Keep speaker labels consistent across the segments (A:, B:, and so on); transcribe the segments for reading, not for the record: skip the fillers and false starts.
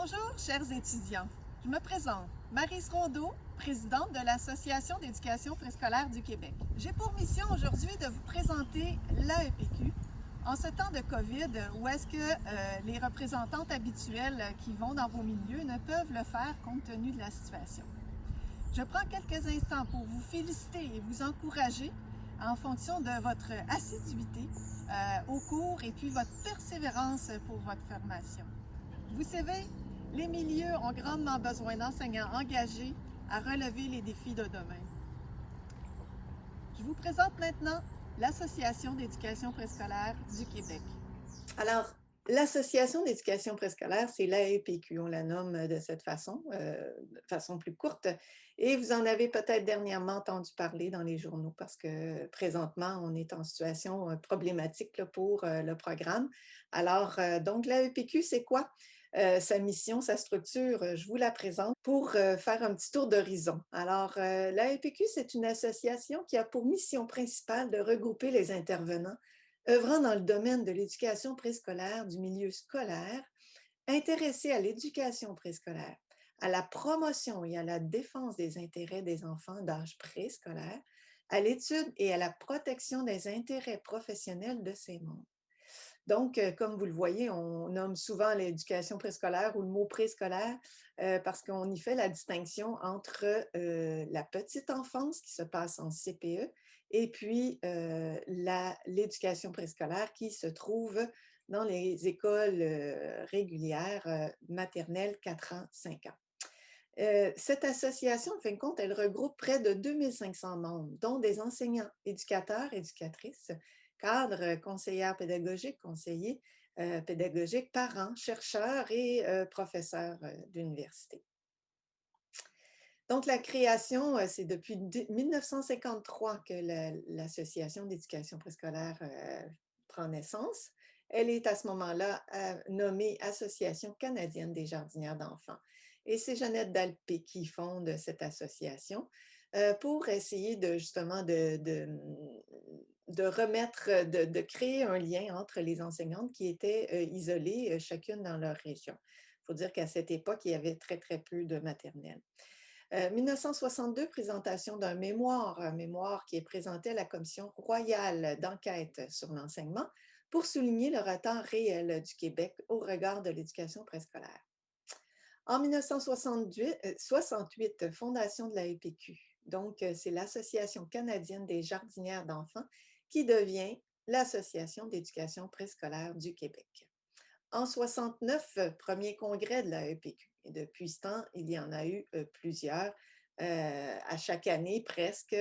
A: Bonjour, chers étudiants. Je me présente, Maryse Rondeau, présidente de l'Association d'éducation préscolaire du Québec. J'ai pour mission aujourd'hui de vous présenter l'AEPQ en ce temps de COVID où est-ce que les représentantes habituelles qui vont dans vos milieux ne peuvent le faire compte tenu de la situation. Je prends quelques instants pour vous féliciter et vous encourager en fonction de votre assiduité au cours et puis votre persévérance pour votre formation. Vous savez, les milieux ont grandement besoin d'enseignants engagés à relever les défis de demain. Je vous présente maintenant l'Association d'éducation préscolaire du Québec. Alors, l'Association d'éducation préscolaire, c'est l'AEPQ, on la nomme de cette façon, de façon plus courte. Et vous en avez peut-être dernièrement entendu parler dans les journaux parce que présentement, on est en situation problématique là, pour le programme. Alors, donc l'AEPQ, c'est quoi? Sa mission, sa structure, je vous la présente pour faire un petit tour d'horizon. Alors, l'AEPQ, c'est une association qui a pour mission principale de regrouper les intervenants œuvrant dans le domaine de l'éducation préscolaire, du milieu scolaire, intéressés à l'éducation préscolaire, à la promotion et à la défense des intérêts des enfants d'âge préscolaire, à l'étude et à la protection des intérêts professionnels de ces membres. Donc, comme vous le voyez, on nomme souvent l'éducation préscolaire ou le mot préscolaire parce qu'on y fait la distinction entre la petite enfance qui se passe en CPE et puis l'éducation préscolaire qui se trouve dans les écoles régulières maternelles 4 ans, 5 ans. Cette association, en fin de compte, elle regroupe près de 2500 membres, dont des enseignants, éducateurs, éducatrices, cadres, conseillères pédagogiques, conseillers pédagogiques, parents, chercheurs et professeurs d'université. Donc, la création, c'est depuis 1953 que l'Association d'éducation préscolaire prend naissance. Elle est à ce moment-là nommée Association canadienne des jardinières d'enfants. Et c'est Jeannette Dalpé qui fonde cette association pour essayer justement de remettre, de créer un lien entre les enseignantes qui étaient isolées, chacune dans leur région. Il faut dire qu'à cette époque, il y avait très, très peu de maternelles. 1962, présentation d'un mémoire, un mémoire qui est présenté à la Commission royale d'enquête sur l'enseignement pour souligner le retard réel du Québec au regard de l'éducation préscolaire. En 1968, fondation de la EPQ. Donc, c'est l'Association canadienne des jardinières d'enfants qui devient l'Association d'éducation préscolaire du Québec. En 69, premier congrès de la EPQ. Et depuis ce temps, il y en a eu plusieurs. À chaque année, presque,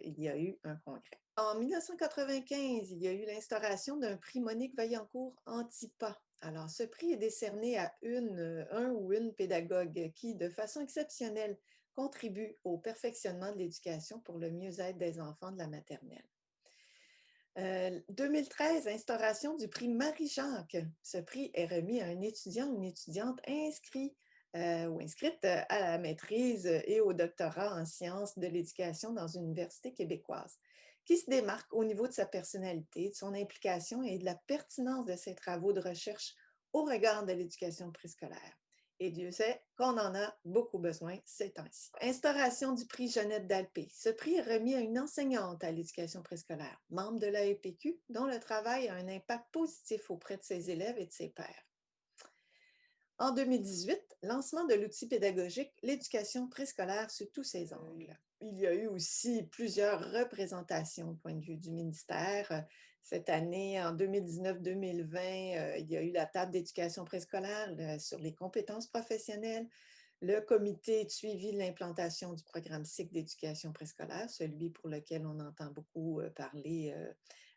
A: il y a eu un congrès. En 1995, il y a eu l'instauration d'un prix Monique Vaillancourt Antipas. Alors, ce prix est décerné à un ou une pédagogue qui, de façon exceptionnelle, contribue au perfectionnement de l'éducation pour le mieux-être des enfants de la maternelle. 2013, instauration du prix Marie-Jacques. Ce prix est remis à un étudiant ou une étudiante inscrit ou inscrite à la maîtrise et au doctorat en sciences de l'éducation dans une université québécoise, qui se démarque au niveau de sa personnalité, de son implication et de la pertinence de ses travaux de recherche au regard de l'éducation préscolaire. Et Dieu sait qu'on en a beaucoup besoin ces temps-ci. Instauration du prix Jeannette Dalpé. Ce prix est remis à une enseignante à l'éducation préscolaire, membre de l'AEPQ, dont le travail a un impact positif auprès de ses élèves et de ses pairs. En 2018, lancement de l'outil pédagogique L'éducation préscolaire sous tous ses angles. Il y a eu aussi plusieurs représentations au point de vue du ministère. Cette année, en 2019-2020, il y a eu la table d'éducation préscolaire sur les compétences professionnelles, le comité de suivi de l'implantation du programme cycle d'éducation préscolaire, celui pour lequel on entend beaucoup parler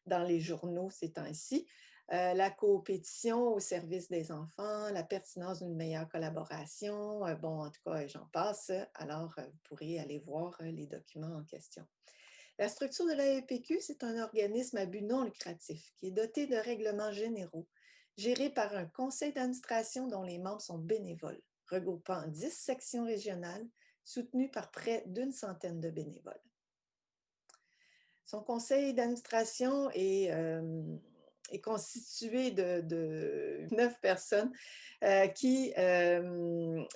A: dans les journaux ces temps-ci, la coopétition au service des enfants, la pertinence d'une meilleure collaboration, bon, en tout cas, j'en passe. Alors, vous pourrez aller voir les documents en question. La structure de l'AEPQ, c'est un organisme à but non lucratif qui est doté de règlements généraux, géré par un conseil d'administration dont les membres sont bénévoles, regroupant 10 sections régionales soutenues par près d'une centaine de bénévoles. Son conseil d'administration est est constitué de 9 personnes qui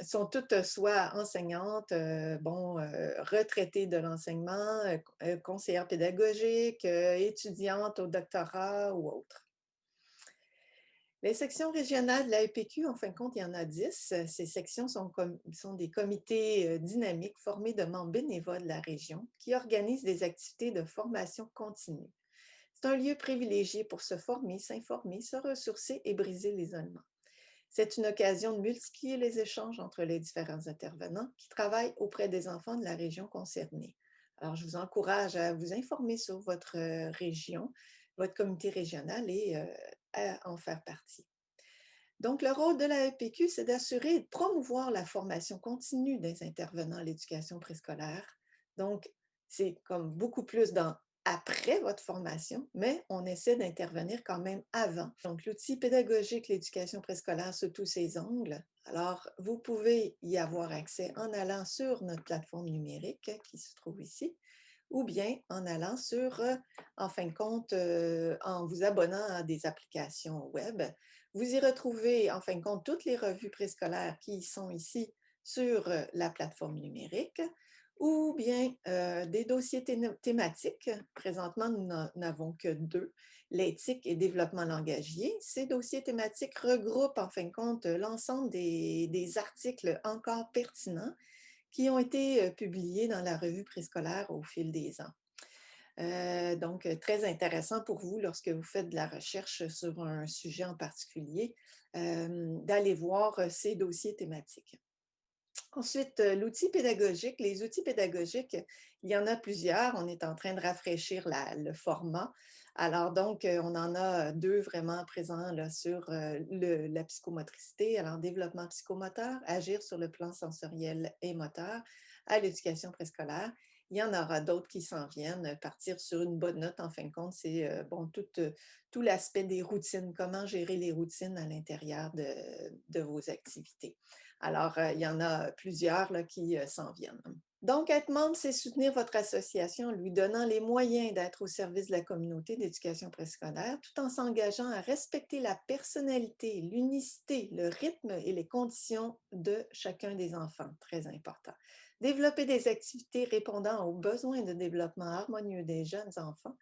A: sont toutes soit enseignantes, retraitées de l'enseignement, conseillères pédagogiques, étudiantes au doctorat ou autres. Les sections régionales de l'AEPQ, en fin de compte, il y en a 10. Ces sections sont des comités dynamiques formés de membres bénévoles de la région qui organisent des activités de formation continue. C'est un lieu privilégié pour se former, s'informer, se ressourcer et briser l'isolement. C'est une occasion de multiplier les échanges entre les différents intervenants qui travaillent auprès des enfants de la région concernée. Alors, je vous encourage à vous informer sur votre région, votre comité régional et à en faire partie. Donc, le rôle de la EPQ, c'est d'assurer et de promouvoir la formation continue des intervenants à l'éducation préscolaire. Donc, c'est comme beaucoup plus dans après votre formation, mais on essaie d'intervenir quand même avant. Donc, l'outil pédagogique, l'éducation préscolaire sous tous ses angles. Alors, vous pouvez y avoir accès en allant sur notre plateforme numérique qui se trouve ici, ou bien en allant sur, en fin de compte, en vous abonnant à des applications web. Vous y retrouvez, en fin de compte, toutes les revues préscolaires qui sont ici sur la plateforme numérique, ou bien des dossiers thématiques. Présentement, nous n'avons que 2, l'éthique et développement langagier. Ces dossiers thématiques regroupent, en fin de compte, l'ensemble des articles encore pertinents qui ont été publiés dans la revue préscolaire au fil des ans. Donc, très intéressant pour vous lorsque vous faites de la recherche sur un sujet en particulier, d'aller voir ces dossiers thématiques. Ensuite, l'outil pédagogique. Les outils pédagogiques, il y en a plusieurs. On est en train de rafraîchir le format. Alors donc, on en a 2 vraiment présents là, sur la psychomotricité, alors développement psychomoteur, agir sur le plan sensoriel et moteur à l'éducation préscolaire. Il y en aura d'autres qui s'en viennent. Partir sur une bonne note, en fin de compte, c'est tout l'aspect des routines, comment gérer les routines à l'intérieur de vos activités. Alors, il y en a plusieurs là, qui s'en viennent. Donc, être membre, c'est soutenir votre association en lui donnant les moyens d'être au service de la communauté d'éducation préscolaire, tout en s'engageant à respecter la personnalité, l'unicité, le rythme et les conditions de chacun des enfants. Très important. Développer des activités répondant aux besoins de développement harmonieux des jeunes enfants.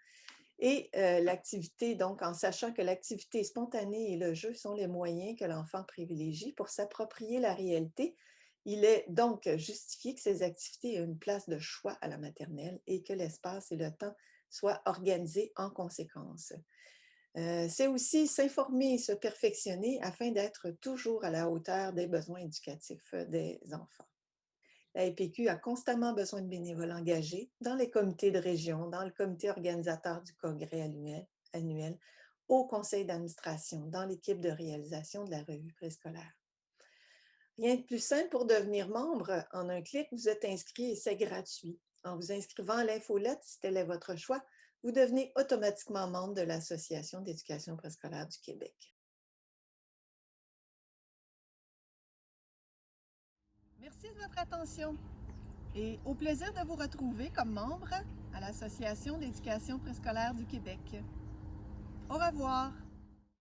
A: Et l'activité, donc en sachant que l'activité spontanée et le jeu sont les moyens que l'enfant privilégie pour s'approprier la réalité, il est donc justifié que ces activités aient une place de choix à la maternelle et que l'espace et le temps soient organisés en conséquence. C'est aussi s'informer et se perfectionner afin d'être toujours à la hauteur des besoins éducatifs des enfants. La EPQ a constamment besoin de bénévoles engagés dans les comités de région, dans le comité organisateur du congrès annuel, au conseil d'administration, dans l'équipe de réalisation de la revue préscolaire. Rien de plus simple pour devenir membre. En un clic, vous êtes inscrit et c'est gratuit. En vous inscrivant à l'infolette, si tel est votre choix, vous devenez automatiquement membre de l'Association d'éducation préscolaire du Québec. Merci de votre attention et au plaisir de vous retrouver comme membre à l'Association d'éducation préscolaire du Québec. Au revoir.